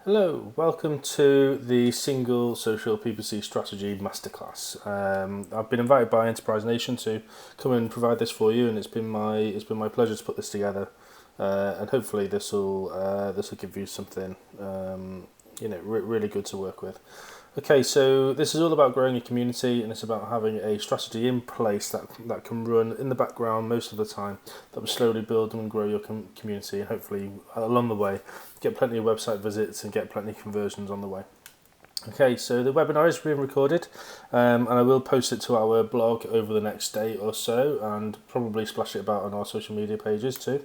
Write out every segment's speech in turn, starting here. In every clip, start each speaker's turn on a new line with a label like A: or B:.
A: Hello, welcome to the Single Social PPC Strategy Masterclass. I've been invited by Enterprise Nation to come and provide this for you, and it's been my pleasure to put this together. And hopefully this will give you something really good to work with. Okay, so this is all about growing your community, and it's about having a strategy in place that can run in the background most of the time, that will slowly build and grow your community, and hopefully along the way get plenty of website visits and get plenty of conversions on the way. Okay, so the webinar is being recorded, and I will post it to our blog over the next day or so, and probably splash it about on our social media pages too.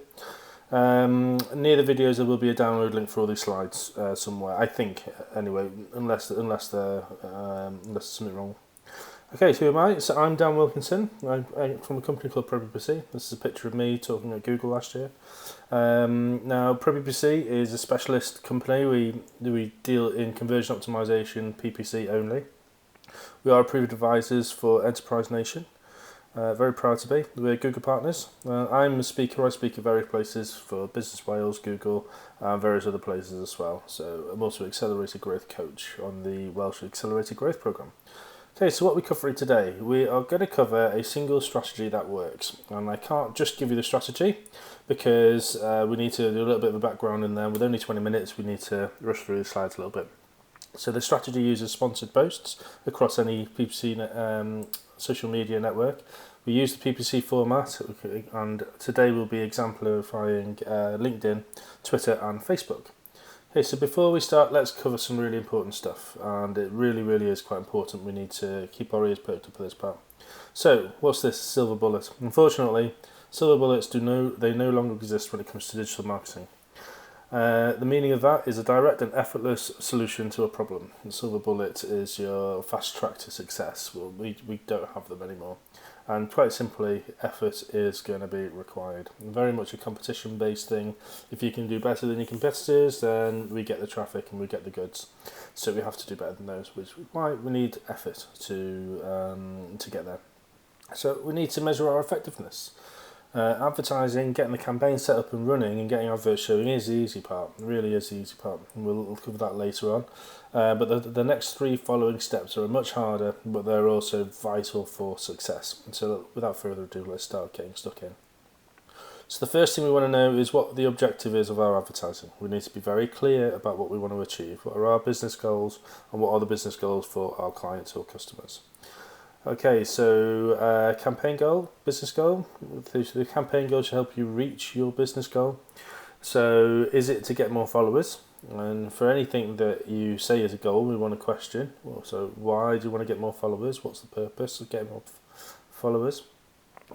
A: Near the videos there will be a download link for all these slides somewhere, I think, anyway, unless there's something wrong. Okay, so who am I? So I'm Dan Wilkinson. I'm from a company called PPC. This is a picture of me talking at Google last year. Now, PPC is a specialist company. We deal in conversion optimization, PPC only. We are approved advisors for Enterprise Nation. Very proud to be. We're Google partners. I'm a speaker. I speak at various places for Business Wales, Google, and various other places as well. So I'm also an accelerated growth coach on the Welsh Accelerated Growth Programme. Okay, so what we're covering today, we are going to cover a single strategy that works. And I can't just give you the strategy because we need to do a little bit of a background in there. With only 20 minutes, we need to rush through the slides a little bit. So the strategy uses sponsored posts across any PPC social media network. We use the PPC format, and today we'll be exemplifying LinkedIn, Twitter and Facebook. Okay, so before we start, let's cover some really important stuff, and it really is quite important. We need to keep our ears perked up for this part. So, what's this silver bullet? Unfortunately, silver bullets no longer exist when it comes to digital marketing. The meaning of that is a direct and effortless solution to a problem. The silver bullet is your fast track to success. Well, we don't have them anymore. And quite simply, effort is going to be required. Very much a competition-based thing. If you can do better than your competitors, then we get the traffic and we get the goods. So we have to do better than those, which is why we need effort to get there. So we need to measure our effectiveness. Advertising, getting the campaign set up and running and getting adverts showing is the easy part. It really is the easy part. And we'll cover that later on. But the next three following steps are much harder, but they're also vital for success. And so without further ado, let's start getting stuck in. So the first thing we want to know is what the objective is of our advertising. We need to be very clear about what we want to achieve. What are our business goals and what are the business goals for our clients or customers? Okay, so campaign goal, business goal. The campaign goal should help you reach your business goal. So is it to get more followers? And for anything that you say is a goal, we want to question. So why do you want to get more followers? What's the purpose of getting more followers?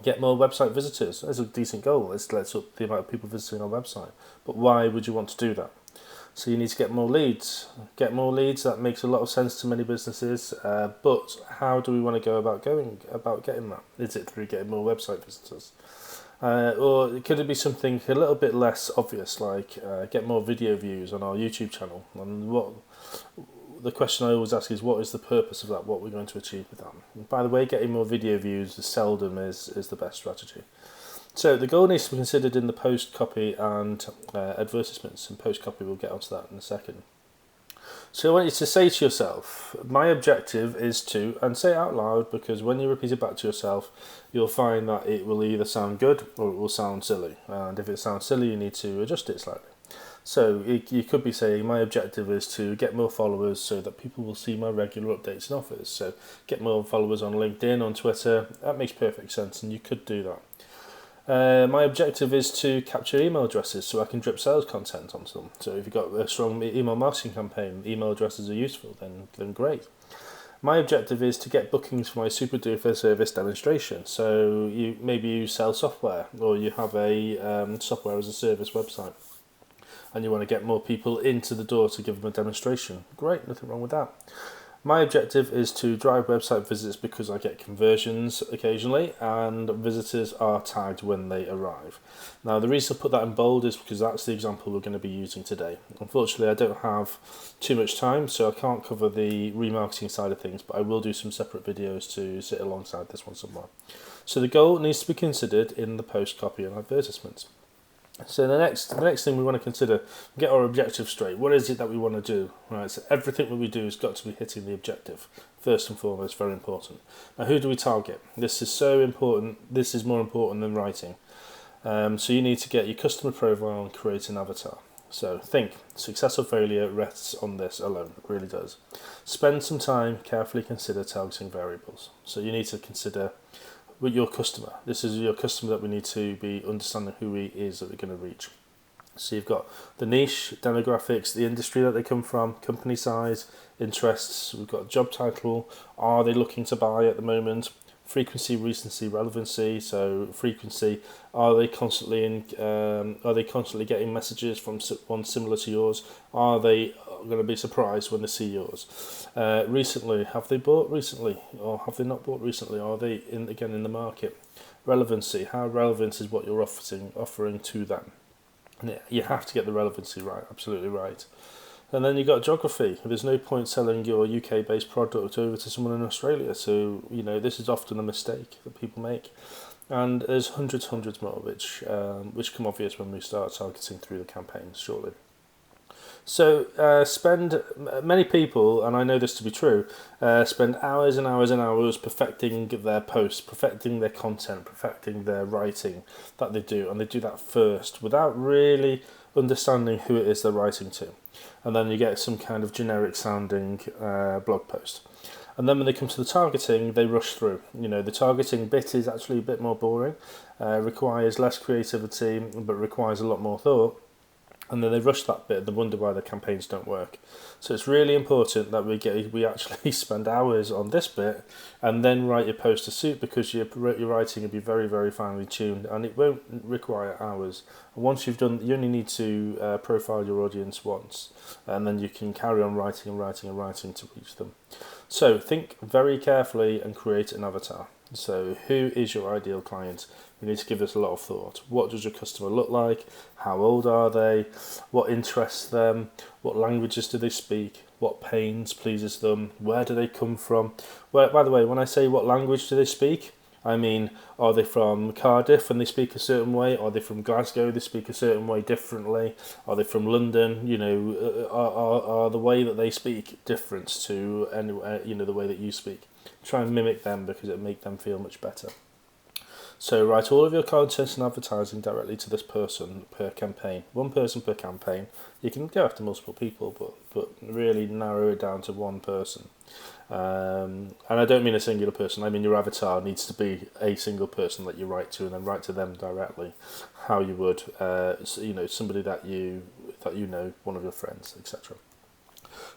A: Get more website visitors. That's a decent goal. Let's up the amount of people visiting our website. But why would you want to do that? So you need to get more leads. Get more leads, that makes a lot of sense to many businesses, but how do we want to go about getting that? Is it through getting more website visitors? Or could it be something a little bit less obvious, like get more video views on our YouTube channel? And the question I always ask is, what is the purpose of that? What we're going to achieve with that? And by the way, getting more video views seldom is the best strategy. So the goal needs to be considered in the post copy and advertisements, and post copy we'll get onto that in a second. So I want you to say to yourself, my objective is to, and say it out loud, because when you repeat it back to yourself, you'll find that it will either sound good or it will sound silly. And if it sounds silly, you need to adjust it slightly. So you could be saying, my objective is to get more followers so that people will see my regular updates and offers. So get more followers on LinkedIn, on Twitter. That makes perfect sense, and you could do that. My objective is to capture email addresses so I can drip sales content onto them. So if you've got a strong email marketing campaign, email addresses are useful, then great. My objective is to get bookings for my super duper service demonstration. So maybe you sell software, or you have a software as a service website, and you want to get more people into the door to give them a demonstration. Great, nothing wrong with that. My objective is to drive website visits because I get conversions occasionally and visitors are tagged when they arrive. Now the reason I put that in bold is because that's the example we're going to be using today. Unfortunately, I don't have too much time, so I can't cover the remarketing side of things, but I will do some separate videos to sit alongside this one somewhere. So the goal needs to be considered in the post copy and advertisements. So the next thing we want to consider, get our objective straight. What is it that we want to do? Right. So everything that we do has got to be hitting the objective. First and foremost, very important. Now, who do we target? This is so important. This is more important than writing. So you need to get your customer profile and create an avatar. So think, success or failure rests on this alone. It really does. Spend some time, carefully consider targeting variables. So you need to consider with your customer. This is your customer that we need to be understanding who he is that we're going to reach. So you've got the niche, demographics, the industry that they come from, company size, interests. We've got job title. Are they looking to buy at the moment? Frequency, recency, relevancy. So frequency, are they constantly getting messages from one similar to yours? Are they going to be surprised when they see yours? Recently, have they bought recently, or have they not bought recently? Are they in the market? Relevancy, how relevant is what you're offering to them? And you have to get the relevancy right, absolutely right. And then you've got geography. There's no point selling your UK-based product over to someone in Australia. So, this is often a mistake that people make. And there's hundreds more, which come obvious when we start targeting through the campaigns shortly. So many people, and I know this to be true, spend hours and hours and hours perfecting their posts, perfecting their content, perfecting their writing that they do. And they do that first without really understanding who it is they're writing to. And then you get some kind of generic sounding blog post. And then when they come to the targeting, they rush through. The targeting bit is actually a bit more boring, requires less creativity, but requires a lot more thought. And then they rush that bit and they wonder why their campaigns don't work. So it's really important that we actually spend hours on this bit and then write your post to suit, because your writing will be very, very finely tuned and it won't require hours. And once you've done, you only need to profile your audience once, and then you can carry on writing to reach them. So think very carefully and create an avatar. So who is your ideal client? You need to give this a lot of thought. What does your customer look like? How old are they? What interests them? What languages do they speak? What pains pleases them? Where do they come from? Well, by the way, when I say what language do they speak, I mean, are they from Cardiff and they speak a certain way? Are they from Glasgow, they speak a certain way differently? Are they from London? Are the way that they speak different to the way that you speak? Try and mimic them, because it'll make them feel much better. So write all of your content and advertising directly to this person per campaign. One person per campaign. You can go after multiple people, but really narrow it down to one person. And I don't mean a singular person. I mean your avatar needs to be a single person that you write to, and then write to them directly, how you would, somebody that you know, one of your friends, etc.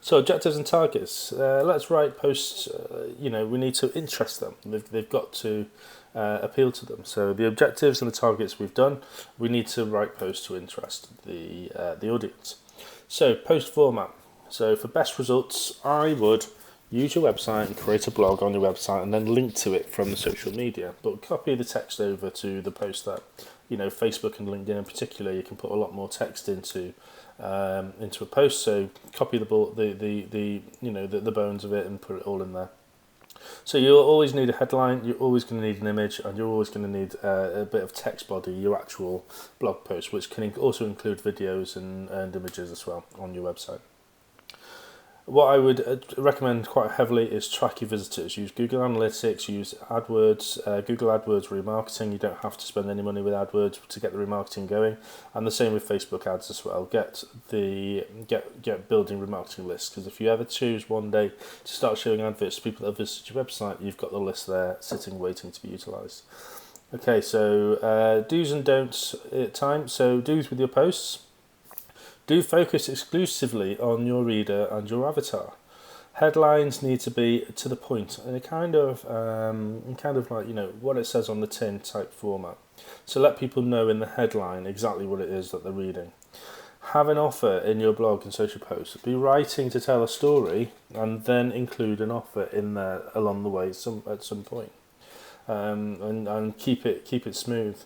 A: So objectives and targets. Let's write posts. We need to interest them. They've got to appeal to them. So the objectives and the targets we've done. We need to write posts to interest the audience. So post format. So for best results, I would use your website and create a blog on your website, and then link to it from the social media. But copy the text over to the post that Facebook and LinkedIn in particular. You can put a lot more text into a post. So copy the bones of it and put it all in there. So you'll always need a headline, you're always going to need an image, and you're always going to need a bit of text body, your actual blog post, which can also include videos and images as well on your website. What I would recommend quite heavily is track your visitors. Use Google Analytics, use AdWords, Google AdWords remarketing. You don't have to spend any money with AdWords to get the remarketing going, and the same with Facebook ads as well. Get building remarketing lists, because if you ever choose one day to start showing adverts to people that visit your website, you've got the list there sitting waiting to be utilised. Okay, so do's and don'ts time. So do's with your posts. Do focus exclusively on your reader and your avatar. Headlines need to be to the point, in a kind of like what it says on the tin type format. So let people know in the headline exactly what it is that they're reading. Have an offer in your blog and social posts. Be writing to tell a story, and then include an offer in there along the way at some point, and keep it smooth.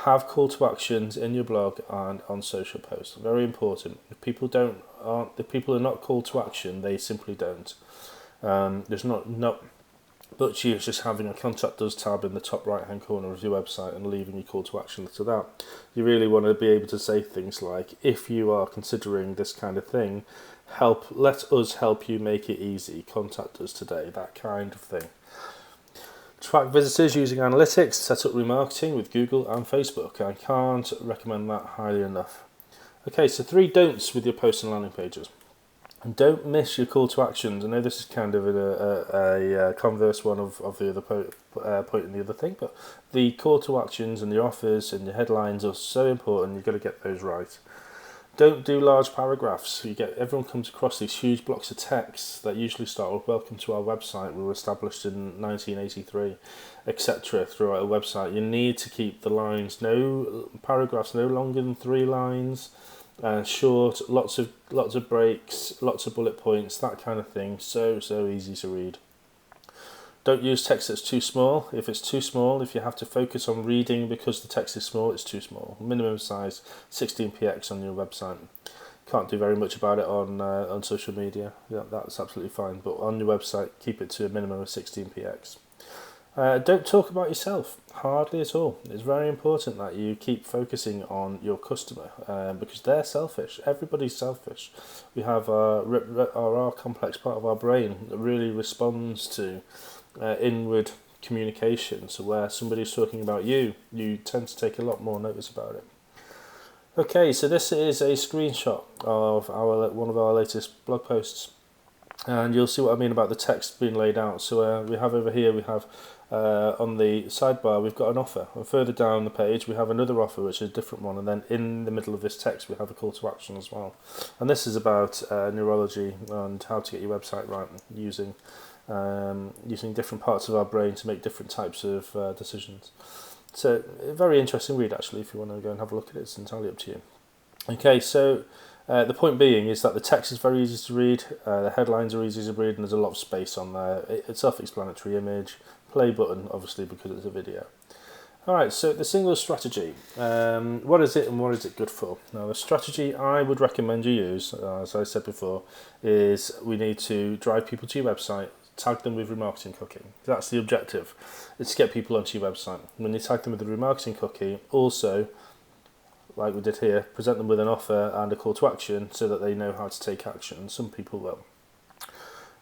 A: Have call to actions in your blog and on social posts. Very important. If people are not called to action, they simply don't. There's not but you're just having a Contact Us tab in the top right hand corner of your website and leaving your call to action to that. You really want to be able to say things like, if you are considering this kind of thing, let us help you make it easy, contact us today, that kind of thing. Track visitors using analytics, set up remarketing with Google and Facebook. I can't recommend that highly enough. Okay, so 3 don'ts with your posts and landing pages. And don't miss your call to actions. I know this is kind of a converse one of the other point and the other thing, but the call to actions and your offers and your headlines are so important. You've got to get those right. Don't do large paragraphs. Everyone comes across these huge blocks of text that usually start with "Welcome to our website. We were established in 1983," etc. Throughout a website. You need to keep the lines, no paragraphs, no longer than 3 lines. Short, lots of breaks, lots of bullet points, that kind of thing. So easy to read. Don't use text that's too small. If it's too small, if you have to focus on reading because the text is small, it's too small. Minimum size 16px on your website. Can't do very much about it on social media. Yeah, that's absolutely fine. But on your website, keep it to a minimum of 16px. Don't talk about yourself, hardly at all. It's very important that you keep focusing on your customer because they're selfish. Everybody's selfish. We have our complex part of our brain that really responds to inward communication. So where somebody's talking about you tend to take a lot more notice about it. Okay, so this is a screenshot of one of our latest blog posts. And you'll see what I mean about the text being laid out. So we have over here, on the sidebar, we've got an offer. And further down the page, we have another offer, which is a different one. And then in the middle of this text, we have a call to action as well. And this is about neurology and how to get your website right using different parts of our brain to make different types of decisions. So a very interesting read, actually, if you want to go and have a look at it. It's entirely up to you. Okay, so the point being is that the text is very easy to read, the headlines are easy to read, and there's a lot of space on there. It's self-explanatory image, play button, obviously, because it's a video. Alright, so the single strategy. What is it and what is it good for? Now, the strategy I would recommend you use, as I said before, is we need to drive people to your website, tag them with remarketing cookie. That's the objective. It's to get people onto your website. When you tag them with the remarketing cookie, also, like we did here, present them with an offer and a call to action so that they know how to take action. Some people will.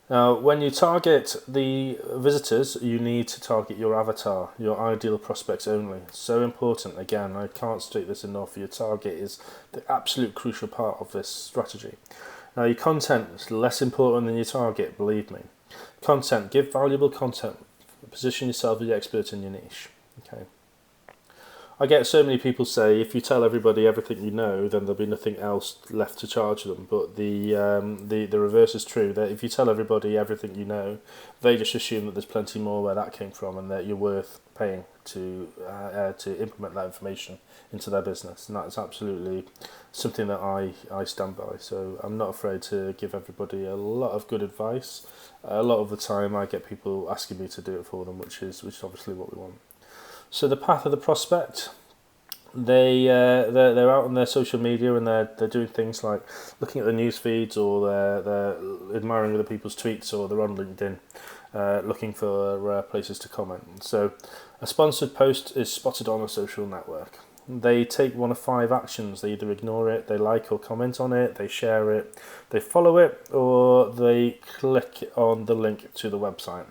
A: Now, when you target the visitors, you need to target your avatar, your ideal prospects only. So important. Again, I can't state this enough. Your target is the absolute crucial part of this strategy. Now, your content is less important than your target, believe me. Content, give valuable content. Position yourself as the expert in your niche. Okay. I get so many people say, if you tell everybody everything you know, then there'll be nothing else left to charge them. But the reverse is true, that if you tell everybody everything you know, they just assume that there's plenty more where that came from and that you're worth paying to implement that information into their business. And that's absolutely something that I stand by. So I'm not afraid to give everybody a lot of good advice. A lot of the time I get people asking me to do it for them, which is obviously what we want. So the path of the prospect, they're out on their social media and they're doing things like looking at the news feeds, or they're admiring other people's tweets, or they're on LinkedIn looking for places to comment. So a sponsored post is spotted on a social network. They take one of 5 actions. They either ignore it, they like or comment on it, they share it, they follow it, or they click on the link to the website.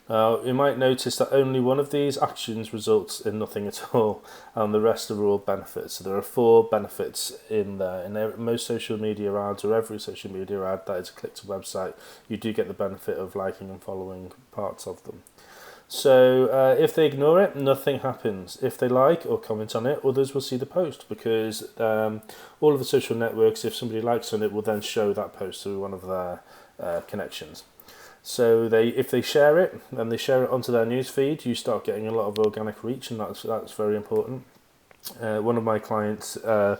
A: Now, you might notice that only one of these actions results in nothing at all, and the rest are all benefits. So there are 4 benefits in there. In most social media ads, or every social media ad that is a click to website, you do get the benefit of liking and following parts of them. So if they ignore it, nothing happens. If they like or comment on it, others will see the post, because all of the social networks, if somebody likes on it, will then show that post to one of their connections. So if they share it, and they share it onto their newsfeed, you start getting a lot of organic reach, and that's very important. One of my clients is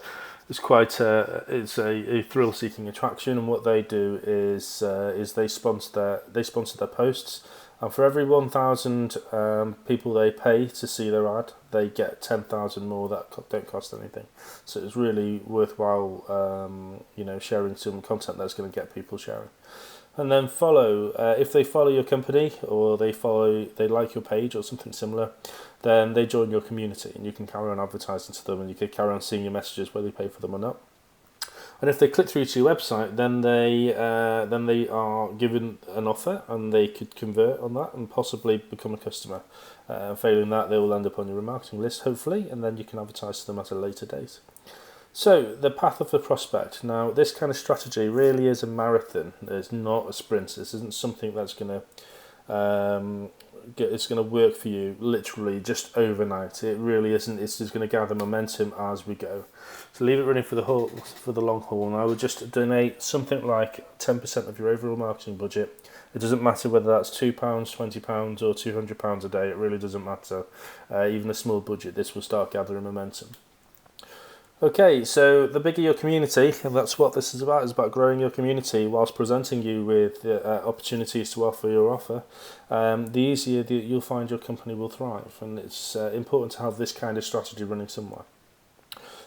A: it's a thrill-seeking attraction, and what they do is they sponsor their posts, And for every 1,000 people they pay to see their ad, they get 10,000 more that don't cost anything. So it's really worthwhile, sharing some content that's going to get people sharing. And then follow. If they follow your company or they like your page or something similar, then they join your community, and you can carry on advertising to them, and you can carry on seeing your messages whether you pay for them or not. And if they click through to your website, then they are given an offer, and they could convert on that and possibly become a customer. Failing that, they will end up on your remarketing list, hopefully, and then you can advertise to them at a later date. So, the path of the prospect. Now, this kind of strategy really is a marathon. It's not a sprint. This isn't something that's going to it's going to work for you literally just overnight. It really isn't. It's just going to gather momentum as we go. So leave it running for the long haul. And I would just donate something like 10% of your overall marketing budget. It doesn't matter whether that's £2, £20 or £200 a day. It really doesn't matter. Even a small budget, this will start gathering momentum. Okay, so the bigger your community, and that's what this is about growing your community whilst presenting you with opportunities to offer your offer, the easier you'll find your company will thrive, and it's important to have this kind of strategy running somewhere.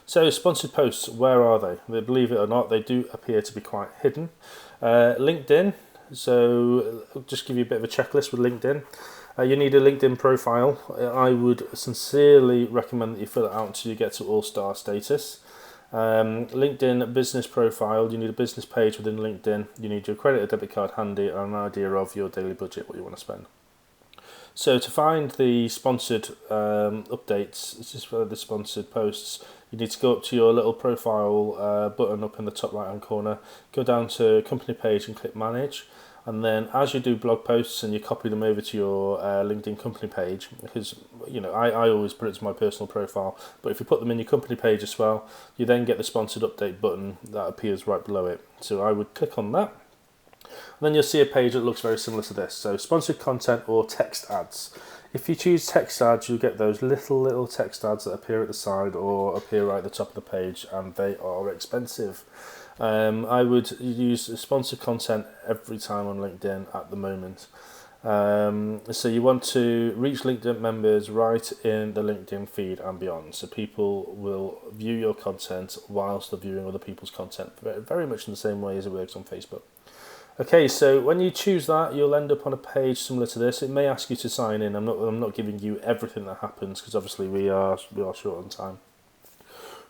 A: So sponsored posts, where are they? Believe it or not, they do appear to be quite hidden. LinkedIn, so I'll just give you a bit of a checklist with LinkedIn. You need a LinkedIn profile. I would sincerely recommend that you fill it out until you get to all-star status. LinkedIn business profile, you need a business page within LinkedIn. You need your credit or debit card handy and an idea of your daily budget, what you want to spend. So to find the sponsored updates, this is for the sponsored posts, you need to go up to your little profile button up in the top right hand corner, go down to company page and click manage. And then as you do blog posts and you copy them over to your LinkedIn company page, because I always put it to my personal profile, but if you put them in your company page as well, you then get the sponsored update button that appears right below it. So I would click on that. And then you'll see a page that looks very similar to this. So sponsored content or text ads. If you choose text ads, you'll get those little text ads that appear at the side or appear right at the top of the page, and they are expensive. I would use sponsored content every time on LinkedIn at the moment. So you want to reach LinkedIn members right in the LinkedIn feed and beyond. So people will view your content whilst they're viewing other people's content, very much in the same way as it works on Facebook. Okay, so when you choose that, you'll end up on a page similar to this. It may ask you to sign in. I'm not giving you everything that happens because obviously we are short on time.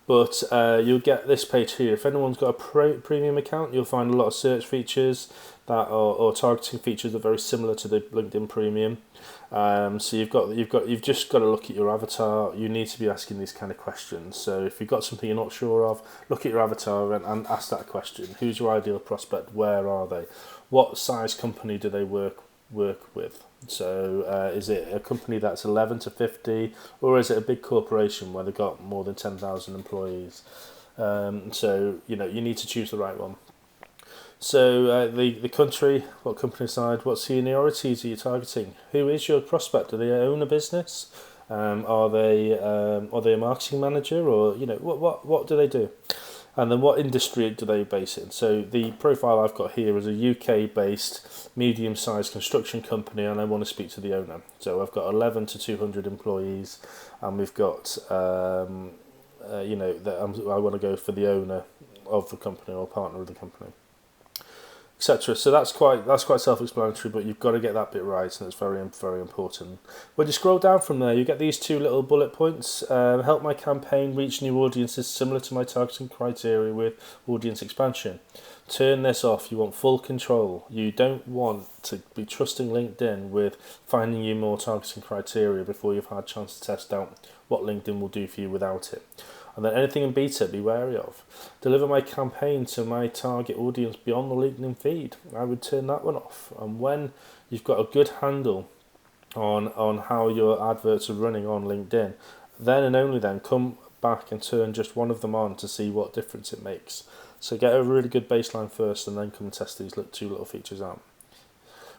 A: But you'll get this page here. If anyone's got a premium account, you'll find a lot of search features or targeting features that are very similar to the LinkedIn Premium. So you've just got to look at your avatar. You need to be asking these kind of questions. So if you've got something you're not sure of, look at your avatar and ask that question. Who's your ideal prospect? Where are they? What size company do they work with? So is it a company that's 11 to 50, or is it a big corporation where they've got more than 10,000 employees? So you need to choose the right one. So the country, what company side, what seniorities are you targeting? Who is your prospect? Do they own a business? Are they a marketing manager, or what do they do? And then what industry do they base in? So the profile I've got here is a UK-based medium-sized construction company, and I want to speak to the owner. So I've got 11 to 200 employees, and we've got, I want to go for the owner of the company or partner of the company, etc. So that's quite self-explanatory, but you've got to get that bit right, and it's very, very important. When you scroll down from there, you get these two little bullet points. Help my campaign reach new audiences similar to my targeting criteria with audience expansion. Turn this off. You want full control. You don't want to be trusting LinkedIn with finding you more targeting criteria before you've had a chance to test out what LinkedIn will do for you without it. And then anything in beta, be wary of. Deliver my campaign to my target audience beyond the LinkedIn feed. I would turn that one off. And when you've got a good handle on how your adverts are running on LinkedIn, then and only then come back and turn just one of them on to see what difference it makes. So get a really good baseline first, and then come and test these two little features out.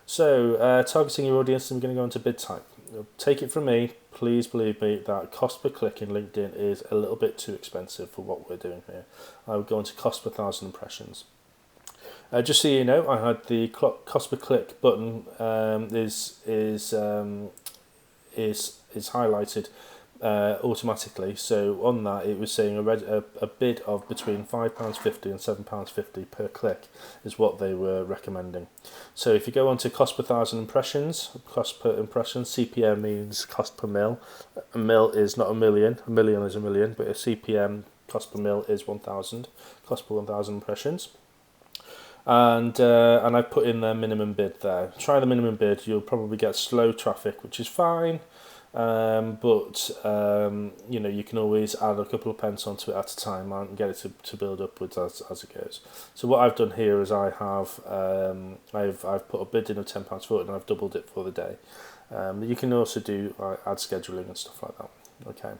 A: So targeting your audience, I'm going to go into bid type. Take it from me, please believe me, that cost per click in LinkedIn is a little bit too expensive for what we're doing here. I would go into cost per 1,000 impressions. Just so you know, I had the cost per click button is highlighted automatically. So on that, it was saying a bid of between £5.50 and £7.50 per click is what they were recommending. So if you go on to cost per thousand impressions, cost per impression, CPM means cost per mil. A mil is not a million is a million, but a CPM cost per mil is 1,000, cost per 1,000 impressions. And I put in their minimum bid there. Try the minimum bid, you'll probably get slow traffic, which is fine. But you can always add a couple of pence onto it at a time and get it to build upwards as it goes. So what I've done here is I've put a bid in of £10 and I've doubled it for the day. You can also do ad scheduling and stuff like that. Okay.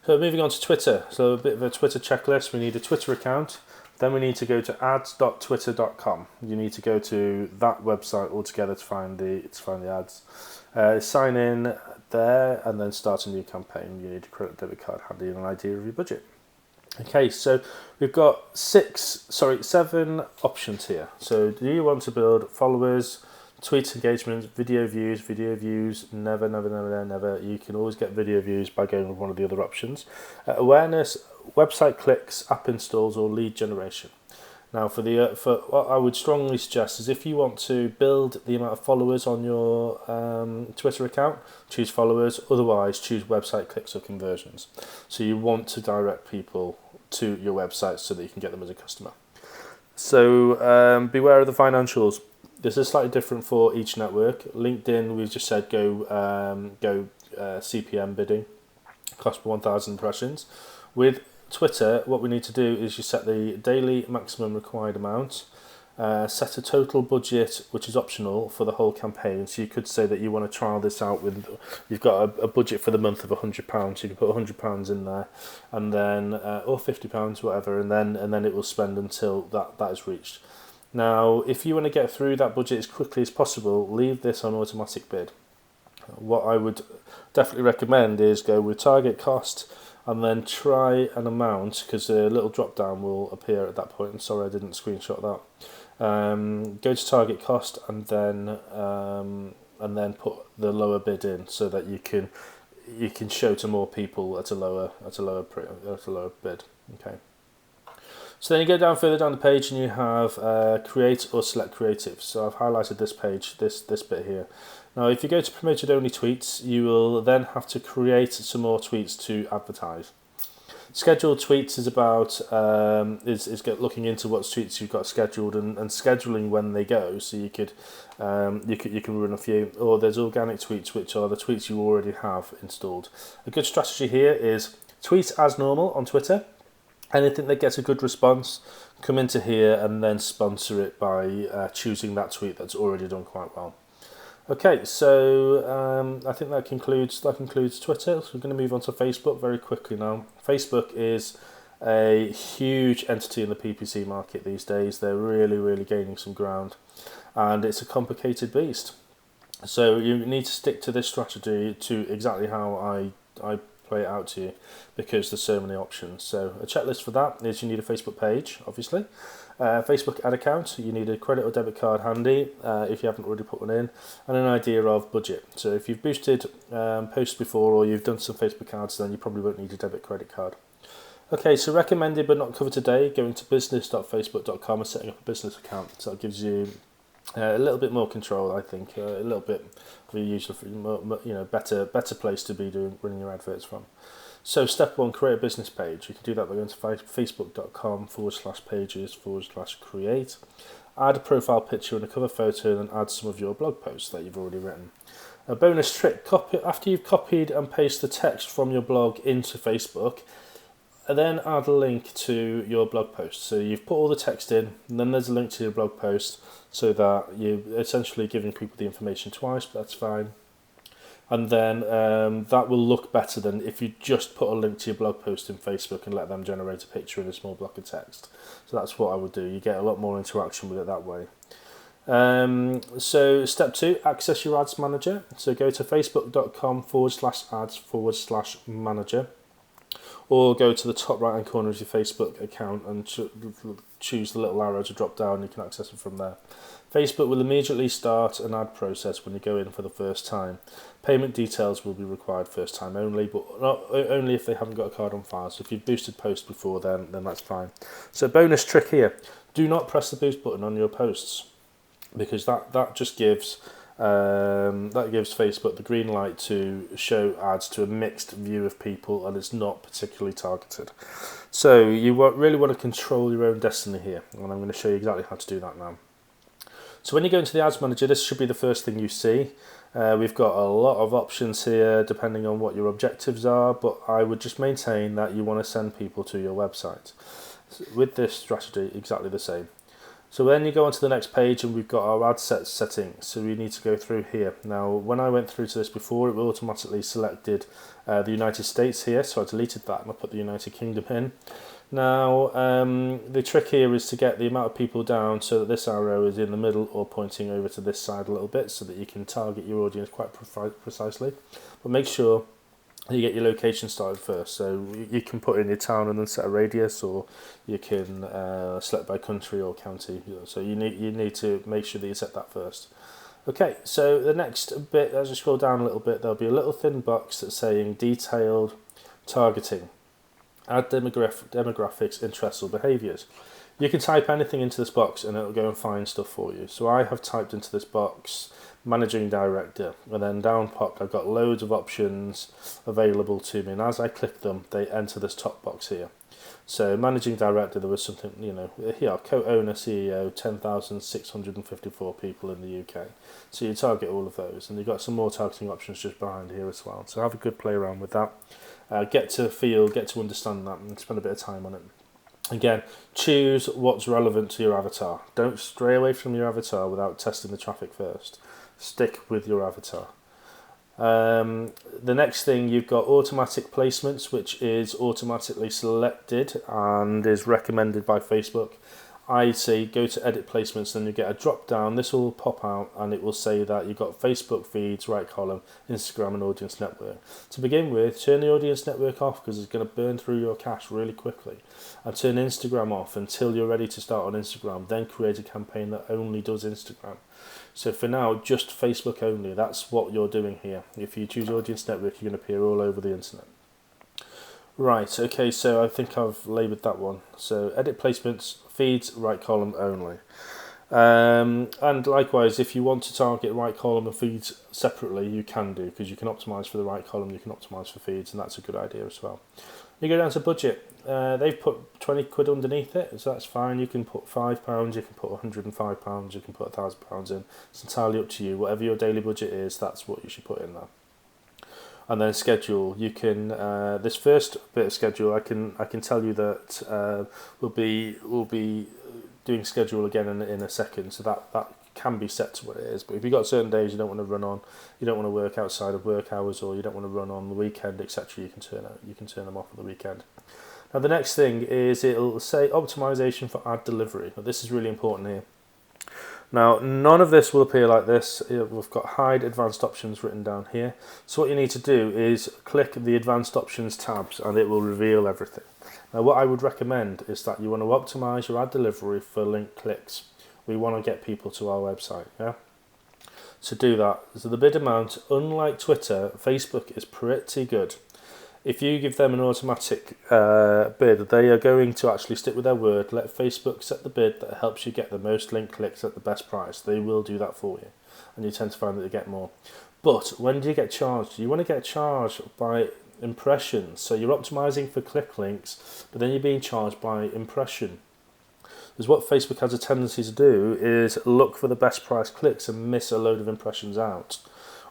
A: So moving on to Twitter. So a bit of a Twitter checklist. We need a Twitter account. Then we need to go to ads.twitter.com. You need to go to that website altogether to find the ads. Sign in there and then start a new campaign. You need a credit debit card handy and an idea of your budget. Okay, so we've got 7 options here. So do you want to build followers, tweet engagement, video views, never. You can always get video views by going with one of the other options. Awareness, website clicks, app installs, or lead generation. Now, for what I would strongly suggest is if you want to build the amount of followers on your Twitter account, choose followers. Otherwise, choose website clicks or conversions. So you want to direct people to your website so that you can get them as a customer. So beware of the financials. This is slightly different for each network. LinkedIn, we've just said go CPM bidding, cost per 1,000 impressions. With Twitter, what we need to do is you set the daily maximum required amount, set a total budget, which is optional for the whole campaign. So you could say that you want to trial this out with, you've got a budget for the month of £100, so you can put £100 in there, and then or £50, whatever, and then it will spend until that is reached. Now, if you want to get through that budget as quickly as possible, leave this on automatic bid. What I would definitely recommend is go with target cost and then try an amount, because a little drop down will appear at that point. I'm sorry I didn't screenshot that. Go to target cost and then put the lower bid in so that you can show to more people at a lower bid. Okay. So then you go further down the page and you have create or select creative. So I've highlighted this page, this bit here. Now if you go to promoted only tweets, you will then have to create some more tweets to advertise. Scheduled tweets is about looking into what tweets you've got scheduled and scheduling when they go. So you can run a few. Or there's organic tweets, which are the tweets you already have installed. A good strategy here is tweet as normal on Twitter. Anything that gets a good response, come into here and then sponsor it by choosing that tweet that's already done quite well. Okay, so I think that concludes Twitter. So we're going to move on to Facebook very quickly now. Facebook is a huge entity in the PPC market these days. They're really gaining some ground, and it's a complicated beast. So you need to stick to this strategy to exactly how I play it out to you, because there's so many options. So a checklist for that is you need a Facebook page, obviously, Facebook ad account, you need a credit or debit card handy if you haven't already put one in, and an idea of budget. So if you've boosted posts before or you've done some Facebook ads, then you probably won't need a debit credit card. Okay, so recommended but not covered today, going to business.facebook.com and setting up a business account. So that gives you a little bit more control, I think, a little bit of a user, better place to be running your adverts from. So step 1, create a business page. You can do that by going to facebook.com/pages/create. Add a profile picture and a cover photo, and then add some of your blog posts that you've already written. A bonus trick: after you've copied and pasted the text from your blog into Facebook, then add a link to your blog post. So you've put all the text in, and then there's a link to your blog post, so that you're essentially giving people the information twice, but that's fine. And then that will look better than if you just put a link to your blog post in Facebook and let them generate a picture in a small block of text. So that's what I would do. You get a lot more interaction with it that way. So step 2, access your ads manager. So go to facebook.com/ads/manager. or go to the top right hand corner of your Facebook account and choose the little arrow to drop down. You can access it from there. Facebook will immediately start an ad process when you go in for the first time. Payment details will be required first time only, but not only if they haven't got a card on file. So if you've boosted posts before, then that's fine. So bonus trick here: do not press the boost button on your posts, because that just gives Facebook the green light to show ads to a mixed view of people, and it's not particularly targeted. So you really want to control your own destiny here, and I'm going to show you exactly how to do that now. So when you go into the Ads Manager, this should be the first thing you see. We've got a lot of options here depending on what your objectives are, but I would just maintain that you want to send people to your website. So with this strategy, exactly the same. So then you go onto the next page and we've got our ad set settings, so we need to go through here. Now when I went through to this before, it automatically selected the United States here, so I deleted that and I put the United Kingdom in. Now the trick here is to get the amount of people down so that this arrow is in the middle or pointing over to this side a little bit, so that you can target your audience quite precisely. But make sure you get your location started first, so you can put in your town and then set a radius, or you can select by country or county. So you need to make sure that you set that first. Okay, so the next bit, as you scroll down a little bit, there'll be a little thin box that's saying detailed targeting. Add demographics, interests or behaviours. You can type anything into this box and it'll go and find stuff for you. So I have typed into this box managing director, and then down pop I've got loads of options available to me, and as I click them they enter this top box here. So managing director, there was something, here, co-owner, CEO, 10,654 people in the UK. So you target all of those, and you've got some more targeting options just behind here as well. So have a good play around with that. Get to understand that and spend a bit of time on it. Again, choose what's relevant to your avatar. Don't stray away from your avatar without testing the traffic first. Stick with your avatar. The next thing, you've got automatic placements, which is automatically selected and is recommended by Facebook. I say go to edit placements, then you get a drop down. This will pop out and it will say that you've got Facebook feeds, right column, Instagram and audience network. To begin with, turn the audience network off because it's going to burn through your cache really quickly. And turn Instagram off until you're ready to start on Instagram. Then create a campaign that only does Instagram. So for now, just Facebook only. That's what you're doing here. If you choose audience network, you're going to appear all over the internet. Right, okay, so I think I've labelled that one. So edit placements, feeds, right column only. And likewise, if you want to target right column and feeds separately, you can do, because you can optimise for the right column, you can optimise for feeds, and that's a good idea as well. You go down to budget. They've put 20 quid underneath it, so that's fine. You can put £5, you can put £105, you can put £1,000 in. It's entirely up to you. Whatever your daily budget is, that's what you should put in there. And then schedule. You can this first bit of schedule. I can tell you that we'll be doing schedule again in a second. So that can be set to what it is. But if you've got certain days you don't want to run on, you don't want to work outside of work hours, or you don't want to run on the weekend, etc., you can turn them off on the weekend. Now the next thing is, it'll say optimization for ad delivery. Now this is really important here. Now, none of this will appear like this. We've got hide advanced options written down here. So what you need to do is click the advanced options tabs and it will reveal everything. Now what I would recommend is that you want to optimize your ad delivery for link clicks. We want to get people to our website, yeah? So do that. So the bid amount, unlike Twitter, Facebook is pretty good. If you give them an automatic bid, they are going to actually stick with their word. Let Facebook set the bid that helps you get the most link clicks at the best price. They will do that for you, and you tend to find that you get more. But when do you get charged? You want to get charged by impressions. So you're optimizing for click links, but then you're being charged by impression. Because what Facebook has a tendency to do is look for the best price clicks and miss a load of impressions out.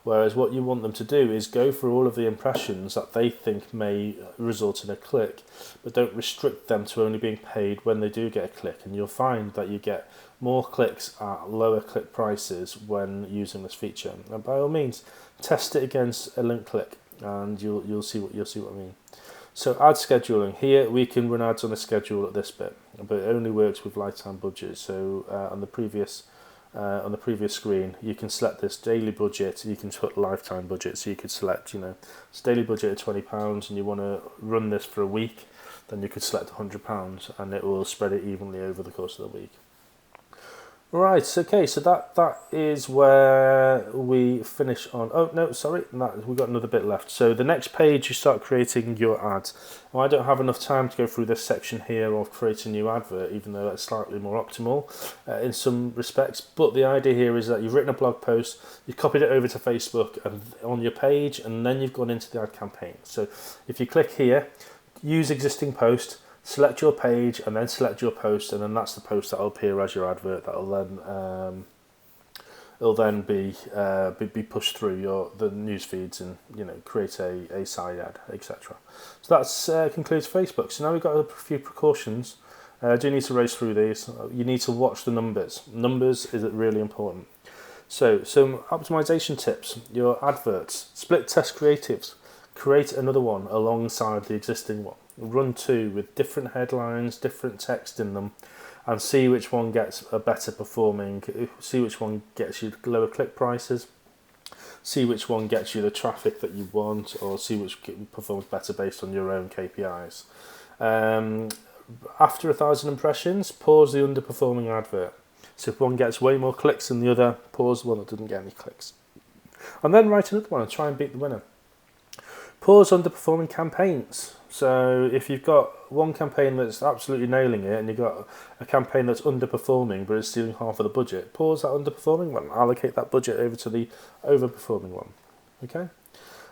A: Whereas what you want them to do is go for all of the impressions that they think may result in a click, but don't restrict them to only being paid when they do get a click. And you'll find that you get more clicks at lower click prices when using this feature. And by all means, test it against a link click, and you'll see what I mean. So ad scheduling. Here we can run ads on a schedule at this bit, but it only works with lifetime budgets. So on the previous on the previous screen, you can select this daily budget. You can put lifetime budget, so you could select, it's daily budget of £20, and you want to run this for a week. Then you could select £100, and it will spread it evenly over the course of the week. Right, okay, so that is where we finish on. Oh no, sorry, we've got another bit left. So the next page, you start creating your ads. Now, I don't have enough time to go through this section here of creating a new advert, even though that's slightly more optimal in some respects. But the idea here is that you've written a blog post, you've copied it over to Facebook and on your page, and then you've gone into the ad campaign. So if you click here, use existing post, select your page, and then select your post, and then that's the post that will appear as your advert. That'll then be pushed through the news feeds, and create a side ad, etc. So that concludes Facebook. So now we've got a few precautions. I do need to race through these. You need to watch the numbers. Numbers is really important. So some optimization tips. Your adverts, split test creatives. Create another one alongside the existing one. Run two with different headlines, different text in them, and see which one gets a better performing, see which one gets you lower click prices, see which one gets you the traffic that you want, or see which performs better based on your own KPIs. After 1,000 impressions, pause the underperforming advert. So if one gets way more clicks than the other, pause the one that didn't get any clicks. And then write another one and try and beat the winner. Pause underperforming campaigns. So if you've got one campaign that's absolutely nailing it, and you've got a campaign that's underperforming but is stealing half of the budget, pause that underperforming one, allocate that budget over to the overperforming one. Okay?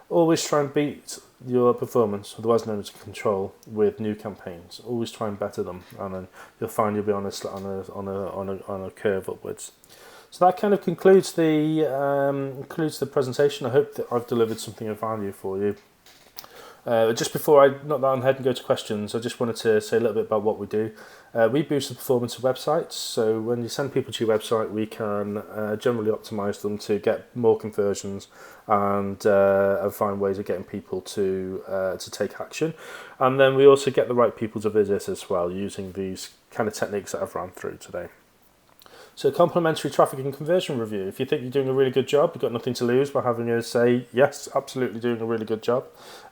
A: Always try and beat your performance, otherwise known as control, with new campaigns. Always try and better them, and then you'll find you'll be on a curve upwards. So that kind of concludes the presentation. I hope that I've delivered something of value for you. Just before I knock that on the head and go to questions, I just wanted to say a little bit about what we do. We boost the performance of websites, so when you send people to your website, we can generally optimize them to get more conversions and find ways of getting people to take action. And then we also get the right people to visit as well, using these kind of techniques that I've run through today. So complimentary traffic and conversion review. If you think you're doing a really good job, you've got nothing to lose by having us say, yes, absolutely doing a really good job.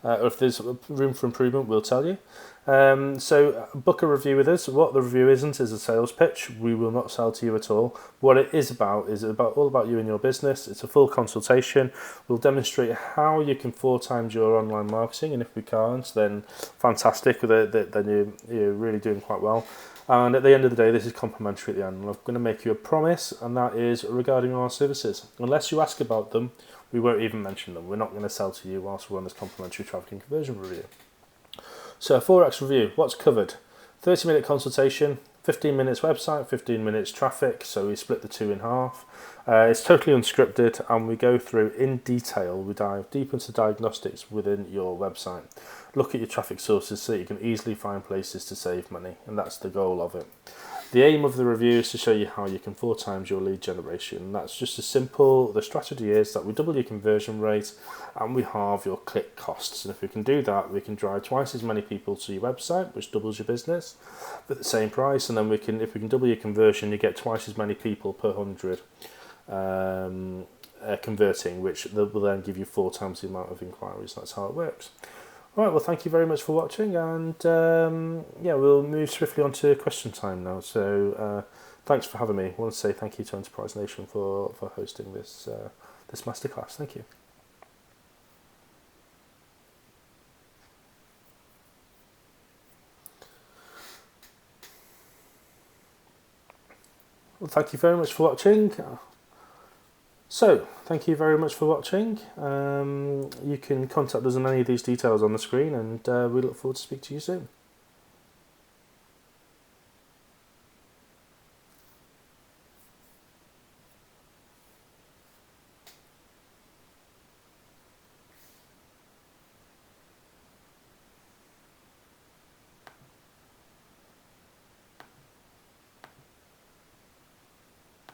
A: Or if there's room for improvement, we'll tell you. So book a review with us. What the review isn't is a sales pitch. We will not sell to you at all. What it is all about you and your business. It's a full consultation. We'll demonstrate how you can 4 times your online marketing, and if we can't, then fantastic. Then you're really doing quite well. And at the end of the day, this is complimentary at the end. And I'm going to make you a promise, and that is regarding our services. Unless you ask about them, we won't even mention them. We're not going to sell to you whilst we're on this complimentary traffic and conversion review. So 4x review, what's covered? 30-minute consultation, 15 minutes website, 15 minutes traffic, so we split the 2 in half. It's totally unscripted, and we go through in detail. We dive deep into diagnostics within your website. Look at your traffic sources so that you can easily find places to save money, and that's the goal of it. The aim of the review is to show you how you can 4 times your lead generation. That's just as simple. The strategy is that we double your conversion rate and we halve your click costs. And if we can do that, we can drive twice as many people to your website, which doubles your business at the same price. And then if we can double your conversion, you get twice as many people per 100 converting, which will then give you 4 times the amount of inquiries. That's how it works. All right, well, thank you very much for watching, and we'll move swiftly on to question time now. So thanks for having me. I want to say thank you to Enterprise Nation for hosting this masterclass. Thank you. Well, thank you very much for watching. So, thank you very much for watching. You can contact us on any of these details on the screen, and we look forward to speaking to you soon.